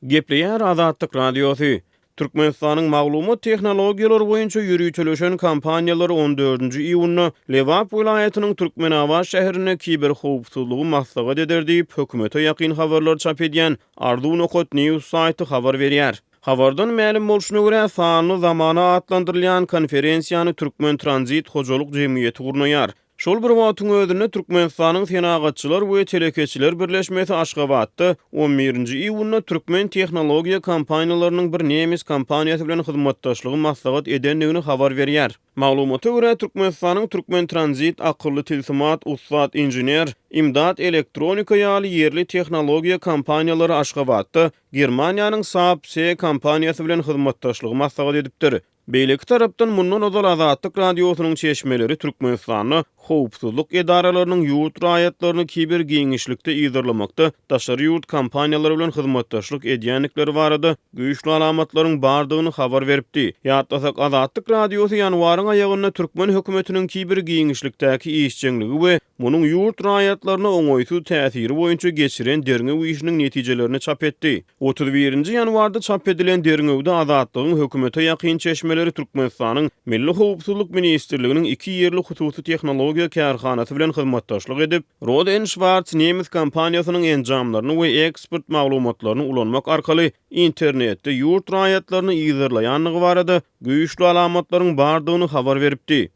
Gepleýär Azatlyk Radiosu. Türkmenistanyň maglumat tehnologiýalary boýunça ýürütülen kampaniýalary 14-nji iýuny Lewap vilayatynyň Türkmenabaş şäherine kiber howpsuzlygy maslahat eder diýip hökümete ýakyn habarlar çap edýän Arduino News saýty habar berýär. Habardan ma'lum bolşuna görä sanly zamana atlandyrylýan konferensiýany Türkmen Transit Hojalyk Jemgyýeti gurnaýar. Şol bir wagtyň özünde Türkmenistanyň senagatçylar we telekeçiler birleşmesi Aşgabatda 11-nji iýuny Türkmen tehnologiýa kompaniýalarynyň bir nemis kompaniýasy bilen hyzmatdaşlygy maslahat edenligini habar berýär. Maglumata görä Türkmenistanyň Türkmen Transit akylly tilsimat ustad inженер imdat elektronika ýaly yerli tehnologiýa kompaniýalary Aşgabatda Germaniýanyň Saab kompaniýasy bilen hyzmatdaşlygy maslahat edipdir. Beýleki tarapdan mundan ozal Azatlyk Radiosynyň çeşmeleri Türkmenistanyň howpsuzlyk edaralarynyň ýurt raýatlaryny kiber giňişlikde ýygyrlamakda daşary ýurt kompaniýalary bilen hyzmatdaşlyk edýänlikleri barada güýçli alamatlaryň bardygyny habar beripdi. Ýatlasak Azatlyk Radiosy ýanwaryň aýagyna Türkmen hökümetiniň kiber giňişlikdäki işçiligi we munyň ýurt raýatlaryna oňoýsuz täsiri boýunça geçiren derňew işiniň netijelerini çap etdi. 31-nji ýanwarda çap edilen derňewde Azatlygyň hökümete ýakyn çeşmeleri Türkmenistanyň Milli Howpsuzlyk Ministrliginiň 2 ýerli hususy tehnologiýa kärhanasy bilen hyzmatdaşlyk edip, Roden Schwarz nemis kompaniýasynyň enjamlaryny we ekspert maglumatlaryny ulanmak arkaly internetde ýurt raýatlaryny ýygyrlaýanlygy barada güýçli alamatlaryň bardygyny habar beripdi.